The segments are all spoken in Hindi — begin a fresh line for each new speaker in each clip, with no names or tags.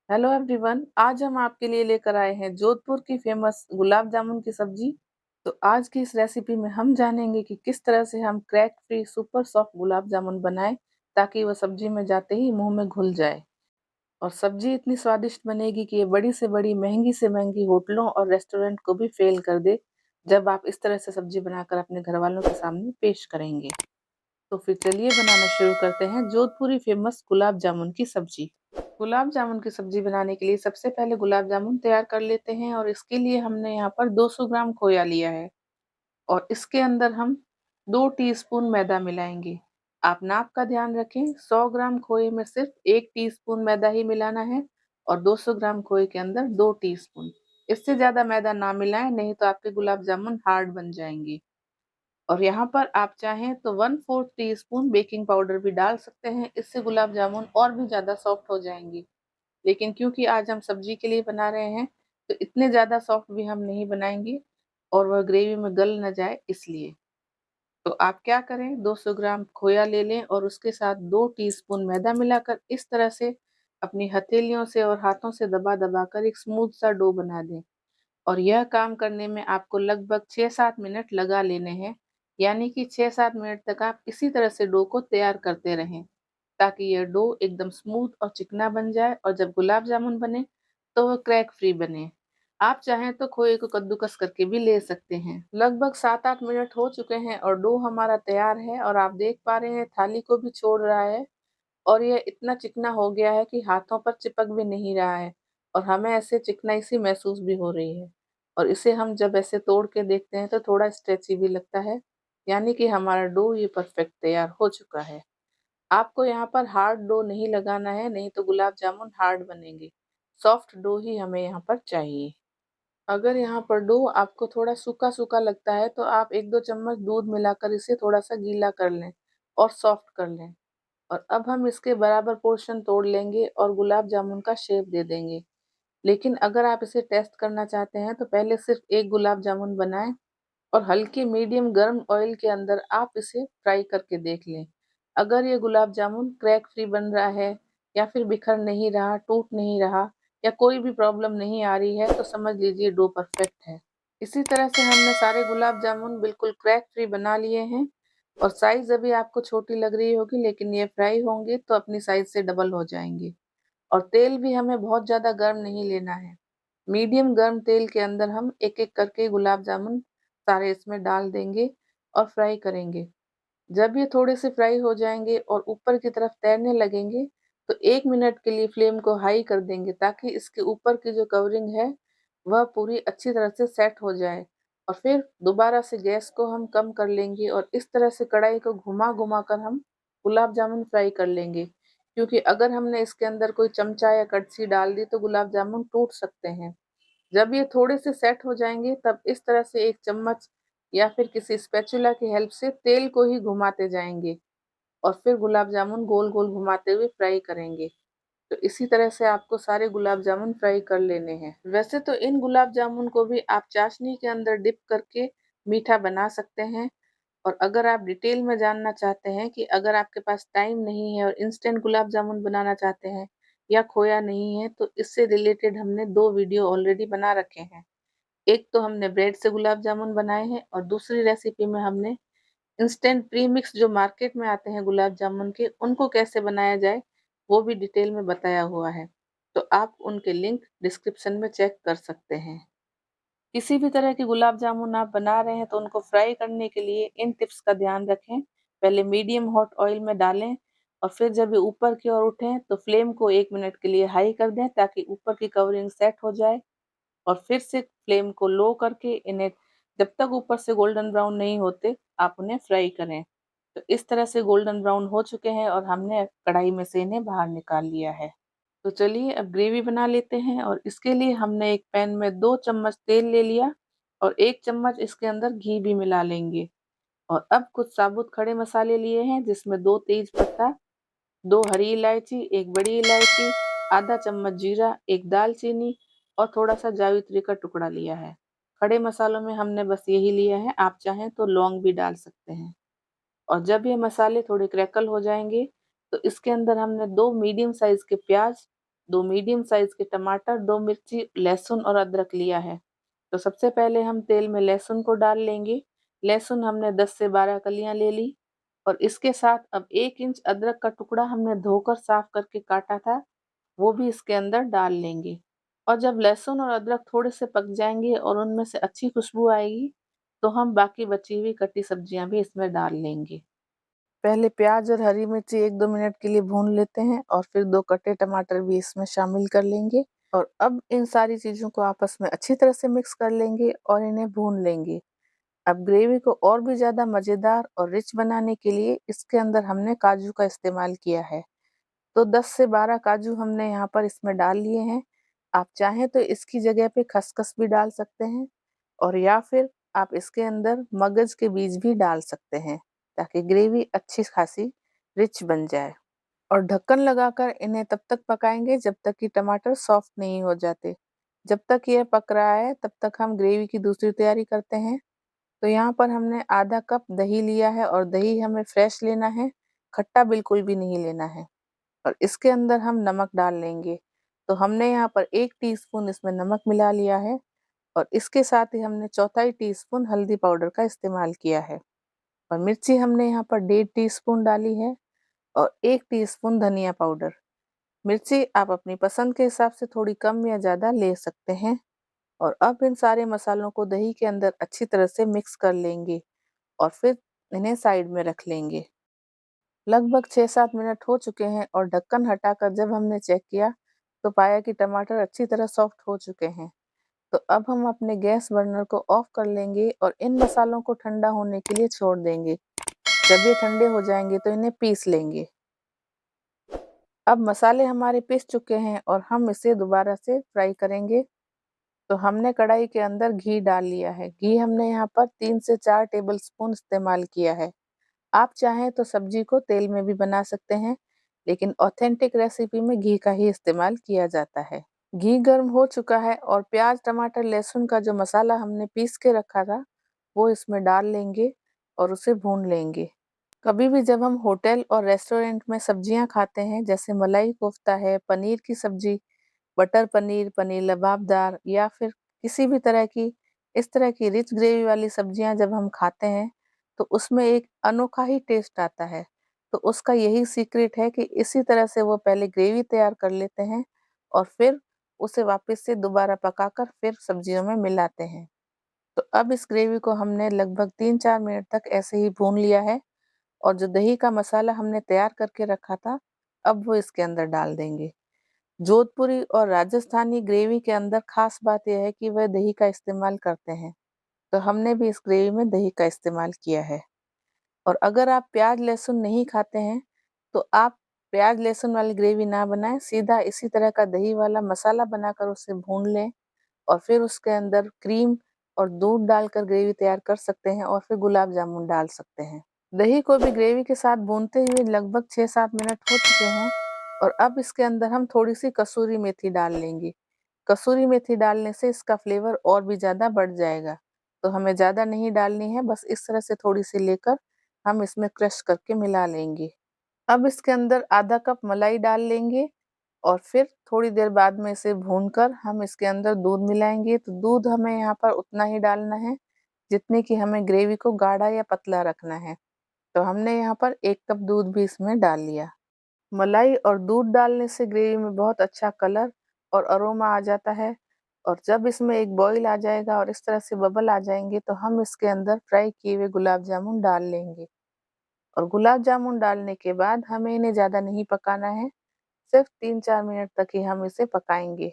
Hello everyone. आज हम आपके लिए लेकर आए हैं जोधपुर की फेमस गुलाब जामुन की सब्जी। तो आज की इस रेसिपी में हम जानेंगे कि किस तरह से हम crack free super soft gulab jamun बनाएं ताकि वह सब्जी में जाते ही मुंह में घुल जाए। और सब्जी इतनी स्वादिष्ट बनेगी कि ये बड़ी से बड़ी महंगी से महंगी होटलों और रेस्टोरेंट को भी फेल कर दे जब आप इस तरह से सब्जी बनाकर अपने घर वालों के सामने पेश करेंगे। तो फिर चलिए बनाना शुरू करते हैं जोधपुरी फेमस गुलाब जामुन की सब्जी। गुलाब जामुन की सब्जी बनाने के लिए सबसे पहले गुलाब जामुन तैयार कर लेते हैं और इसके लिए हमने यहाँ पर 200 ग्राम खोया लिया है और इसके अंदर हम 2 टीस्पून मैदा मिलाएंगे। आप नाप का ध्यान रखें, 100 ग्राम खोए में सिर्फ 1 टीस्पून मैदा ही मिलाना है और 200 ग्राम खोए के अंदर 2 टीस्पून। इससे ज्यादा मैदा ना मिलाएं, नहीं तो आपके गुलाब जामुन हार्ड बन जाएंगे। और यहाँ पर आप चाहें तो 1/4 टीस्पून बेकिंग पाउडर भी डाल सकते हैं, इससे गुलाब जामुन और भी ज्यादा सॉफ्ट हो जाएंगे। लेकिन क्योंकि आज हम सब्जी के लिए बना रहे हैं तो इतने ज़्यादा सॉफ्ट भी हम नहीं बनाएंगे और वह ग्रेवी में गल ना जाए इसलिए। तो आप क्या करें, 200 ग्राम खोया ले लें और उसके साथ 2 टीस्पून मैदा मिलाकर इस तरह से अपनी हथेलियों से और हाथों से दबा दबा कर एक स्मूथ सा डो बना दें। और यह काम करने में आपको लगभग 6-7 मिनट लगा लेने हैं। यानी कि 6-7 मिनट तक आप इसी तरह से डो को तैयार करते रहें ताकि यह डो एकदम स्मूथ और चिकना बन जाए और जब गुलाब जामुन बने तो वह क्रैक फ्री बने। आप चाहें तो खोए को कद्दूकस करके भी ले सकते हैं। लगभग 7-8 मिनट हो चुके हैं और डो हमारा तैयार है और आप देख पा रहे हैं थाली को भी छोड़ रहा है और यह इतना चिकना हो गया है कि हाथों पर चिपक भी नहीं रहा है और हमें ऐसे चिकनाई सी महसूस भी हो रही है। और इसे हम जब ऐसे तोड़ के देखते हैं तो थोड़ा स्ट्रेची भी लगता है, यानी कि हमारा डो ये परफेक्ट तैयार हो चुका है। आपको यहाँ पर हार्ड डो नहीं लगाना है, नहीं तो गुलाब जामुन हार्ड बनेंगे। सॉफ्ट डो ही हमें यहाँ पर चाहिए। अगर यहाँ पर डो आपको थोड़ा सूखा सूखा लगता है तो आप 1-2 चम्मच दूध मिलाकर इसे थोड़ा सा गीला कर लें और सॉफ्ट कर लें। और अब हम इसके बराबर पोर्शन तोड़ लेंगे और गुलाब जामुन का शेप दे देंगे। लेकिन अगर आप इसे टेस्ट करना चाहते हैं तो पहले सिर्फ एक गुलाब जामुन बनाएं और हल्के मीडियम गर्म ऑयल के अंदर आप इसे फ्राई करके देख लें। अगर ये गुलाब जामुन क्रैक फ्री बन रहा है या फिर बिखर नहीं रहा, टूट नहीं रहा या कोई भी प्रॉब्लम नहीं आ रही है तो समझ लीजिए डो परफेक्ट है। इसी तरह से हमने सारे गुलाब जामुन बिल्कुल क्रैक फ्री बना लिए हैं और साइज अभी आपको छोटी लग रही होगी लेकिन ये फ्राई होंगे तो अपनी साइज से डबल हो जाएंगे। और तेल भी हमें बहुत ज़्यादा गर्म नहीं लेना है। मीडियम गर्म तेल के अंदर हम एक-एक करके गुलाब जामुन सारे इसमें डाल देंगे और फ्राई करेंगे। जब ये थोड़े से फ्राई हो जाएंगे और ऊपर की तरफ तैरने लगेंगे तो 1 मिनट के लिए फ्लेम को हाई कर देंगे ताकि इसके ऊपर की जो कवरिंग है वह पूरी अच्छी तरह से सेट हो जाए। और फिर दोबारा से गैस को हम कम कर लेंगे और इस तरह से कढ़ाई को घुमा-घुमा कर हम गुलाब जामुन फ्राई कर लेंगे। क्योंकि अगर हमने इसके अंदर कोई चमचा या कड़छी डाल दी तो गुलाब जामुन टूट सकते हैं। जब ये थोड़े से सेट हो जाएँगे तब इस तरह से एक चम्मच या फिर किसी स्पैचुला की हेल्प से तेल को ही घुमाते जाएँगे और फिर गुलाब जामुन गोल-गोल घुमाते हुए फ्राई करेंगे। तो इसी तरह से आपको सारे गुलाब जामुन फ्राई कर लेने हैं। वैसे तो इन गुलाब जामुन को भी आप चाशनी के अंदर डिप करके मीठा बना सकते हैं। और अगर आप डिटेल में जानना चाहते हैं कि अगर आपके पास टाइम नहीं है और इंस्टेंट गुलाब जामुन बनाना चाहते हैं या खोया नहीं है तो इससे रिलेटेड हमने 2 वीडियो ऑलरेडी बना रखे हैं। एक तो हमने ब्रेड से गुलाब जामुन बनाए हैं और दूसरी रेसिपी में हमने इंस्टेंट प्रीमिक्स जो मार्केट में आते हैं गुलाब जामुन के, उनको कैसे बनाया जाए वो भी डिटेल में बताया हुआ है। तो आप उनके लिंक डिस्क्रिप्शन में चेक कर सकते हैं। किसी भी तरह के गुलाब जामुन आप बना रहे हैं तो उनको फ्राई करने के लिए इन टिप्स का ध्यान रखें। पहले मीडियम हॉट ऑयल में डालें और फिर जब ये ऊपर की ओर उठें तो फ्लेम को 1 मिनट के लिए हाई कर दें ताकि ऊपर की कवरिंग सेट हो जाए और फिर से फ्लेम को लो करके इन्हें जब तक ऊपर से गोल्डन ब्राउन नहीं होते आप उन्हें फ्राई करें। तो इस तरह से गोल्डन ब्राउन हो चुके हैं और हमने कढ़ाई में से इन्हें बाहर निकाल लिया है। तो चलिए अब ग्रेवी बना लेते हैं और इसके लिए हमने एक पैन में 2 चम्मच तेल ले लिया और 1 चम्मच इसके अंदर घी भी मिला लेंगे। और अब कुछ साबुत खड़े मसाले लिए हैं जिसमें 2 तेज पत्ता, 2 हरी इलायची, 1 बड़ी इलायची, आधा चम्मच जीरा, 1 दालचीनी और थोड़ा-सा जावित्री का टुकड़ा लिया है। खड़े मसालों में हमने बस यही लिया है, आप चाहें तो लौंग भी डाल सकते हैं। और जब ये मसाले थोड़े क्रैकल हो जाएँगे, तो इसके अंदर हमने 2 मीडियम साइज़ के प्याज़ 2 मीडियम साइज़ के टमाटर, 2 मिर्ची, लहसुन और अदरक लिया है। तो सबसे पहले हम तेल में लहसुन को डाल लेंगे। लहसुन हमने 10 से 12 कलियाँ ले ली और इसके साथ अब 1 इंच अदरक का टुकड़ा हमने धोकर साफ करके काटा था, वो भी इसके अंदर डाल लेंगे। और जब लहसुन और अदरक थोड़े से पक जाएँगे और उनमें से अच्छी खुशबू आएगी, तो हम बाकी बची हुई कटी सब्जियाँ भी इसमें डाल लेंगे। पहले प्याज और हरी मिर्ची 1-2 मिनट के लिए भून लेते हैं और फिर 2 कटे टमाटर भी इसमें शामिल कर लेंगे और अब इन सारी चीज़ों को आपस में अच्छी तरह से मिक्स कर लेंगे और इन्हें भून लेंगे। अब ग्रेवी को और भी ज़्यादा मज़ेदार और रिच बनाने के लिए इसके अंदर हमने काजू का इस्तेमाल किया है। तो 10 से 12 काजू हमने यहाँ पर इसमें डाल लिए हैं। आप चाहें तो इसकी जगह पे खसखस भी डाल सकते हैं और या फिर आप इसके अंदर मगज के बीज भी डाल सकते हैं, ताकि ग्रेवी अच्छी खासी रिच बन जाए। और ढक्कन लगाकर इन्हें तब तक पकाएँगे जब तक कि टमाटर सॉफ्ट नहीं हो जाते। जब तक ये पक रहा है तब तक हम ग्रेवी की दूसरी तैयारी करते हैं। तो यहाँ पर हमने आधा कप दही लिया है और दही हमें फ्रेश लेना है, खट्टा बिल्कुल भी नहीं लेना है। और इसके अंदर हम नमक डाल लेंगे। तो हमने यहाँ पर 1 टीस्पून इसमें नमक मिला लिया है और इसके साथ ही हमने चौथाई टीस्पून हल्दी पाउडर का इस्तेमाल किया है और मिर्ची हमने यहाँ पर 1.5 टीस्पून डाली है और 1 टीस्पून धनिया पाउडर। मिर्ची आप अपनी पसंद के हिसाब से थोड़ी कम या ज़्यादा ले सकते हैं और अब इन सारे मसालों को दही के अंदर अच्छी तरह से मिक्स कर लेंगे और फिर इन्हें साइड में रख लेंगे। लगभग 6-7 मिनट हो चुके हैं और ढक्कन हटाकर जब हमने चेक किया तो पाया कि टमाटर अच्छी तरह सॉफ्ट हो चुके हैं। तो अब हम अपने गैस बर्नर को ऑफ कर लेंगे और इन मसालों को ठंडा होने के लिए छोड़ देंगे। जब ये ठंडे हो जाएंगे तो इन्हें पीस लेंगे। अब मसाले हमारे पिस चुके हैं और हम इसे दोबारा से फ्राई करेंगे। तो हमने कढ़ाई के अंदर घी डाल लिया है। घी हमने यहाँ पर 3 से 4 टेबलस्पून इस्तेमाल किया है। आप चाहें तो सब्जी को तेल में भी बना सकते हैं, लेकिन ऑथेंटिक रेसिपी में घी का ही इस्तेमाल किया जाता है। घी गर्म हो चुका है और प्याज, टमाटर, लहसुन का जो मसाला हमने पीस के रखा था, वो इसमें डाल लेंगे और उसे भून लेंगे। कभी भी जब हम होटल और रेस्टोरेंट में सब्जियां खाते हैं, जैसे मलाई कोफ्ता है, पनीर की सब्जी, बटर पनीर, पनीर लबाबदार या फिर किसी भी तरह की इस तरह की रिच ग्रेवी वाली सब्जियां जब हम खाते हैं, तो उसमें एक अनोखा ही टेस्ट आता है। तो उसका यही सीक्रेट है कि इसी तरह से वो पहले ग्रेवी तैयार कर लेते हैं और फिर उसे वापस से दोबारा पकाकर फिर सब्जियों में मिलाते हैं। तो अब इस ग्रेवी को हमने लगभग 3-4 मिनट तक ऐसे ही भून लिया है और जो दही का मसाला हमने तैयार करके रखा था, अब वो इसके अंदर डाल देंगे। जोधपुरी और राजस्थानी ग्रेवी के अंदर खास बात यह है कि वह दही का इस्तेमाल करते हैं, तो हमने भी इस ग्रेवी में दही का इस्तेमाल किया है। और अगर आप प्याज लहसुन नहीं खाते हैं, तो आप प्याज लहसुन वाली ग्रेवी ना बनाएं, सीधा इसी तरह का दही वाला मसाला बनाकर उसे भून लें और फिर उसके अंदर क्रीम और दूध डालकर ग्रेवी तैयार कर सकते हैं और फिर गुलाब जामुन डाल सकते हैं। दही को भी ग्रेवी के साथ भूनते हुए लगभग 6-7 मिनट हो चुके हैं और अब इसके अंदर हम थोड़ी-सी कसूरी मेथी डाल लेंगे। कसूरी मेथी डालने से इसका फ्लेवर और भी ज़्यादा बढ़ जाएगा। तो हमें ज़्यादा नहीं डालनी है, बस इस तरह से थोड़ी-सी लेकर हम इसमें क्रश करके मिला लेंगे। अब इसके अंदर आधा कप मलाई डाल लेंगे और फिर थोड़ी देर बाद में इसे भूनकर हम इसके अंदर दूध मिलाएँगे। तो दूध हमें यहाँ पर उतना ही डालना है, जितने कि हमें ग्रेवी को गाढ़ा या पतला रखना है। तो हमने यहाँ पर 1 कप दूध भी इसमें डाल लिया। मलाई और दूध डालने से ग्रेवी में बहुत अच्छा कलर और अरोमा आ जाता है और जब इसमें एक बॉईल आ जाएगा और इस तरह से बबल आ जाएँगे, तो हम इसके अंदर फ्राई किए हुए गुलाब जामुन डाल लेंगे और गुलाब जामुन डालने के बाद हमें इन्हें ज़्यादा नहीं पकाना है, सिर्फ 3-4 मिनट तक ही हम इसे पकाएँगे।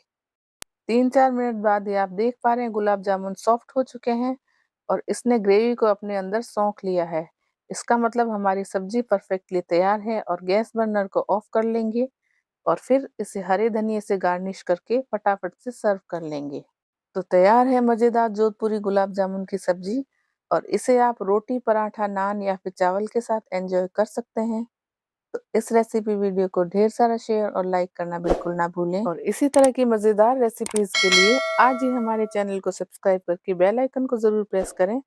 3-4 मिनट बाद ये आप देख पा रहे हैं गुलाब जामुन सॉफ्ट हो चुके हैं और इसने ग्रेवी को अपने अंदर सोख लिया है। इसका मतलब हमारी सब्जी परफेक्टली तैयार है और गैस बर्नर को ऑफ कर लेंगे और फिर इसे हरे धनिये से गार्निश करके फटाफट से सर्व कर लेंगे। तो तैयार है मज़ेदार जोधपुरी गुलाब जामुन की सब्जी और इसे आप रोटी, पराठा, नान या फिर चावल के साथ एंजॉय कर सकते हैं। तो इस रेसिपी वीडियो को ढेर सारा शेयर और लाइक करना बिल्कुल ना भूलें और इसी तरह की मज़ेदार रेसिपीज़ के लिए आज ही हमारे चैनल को सब्सक्राइब करके बेल आइकन को ज़रूर प्रेस करें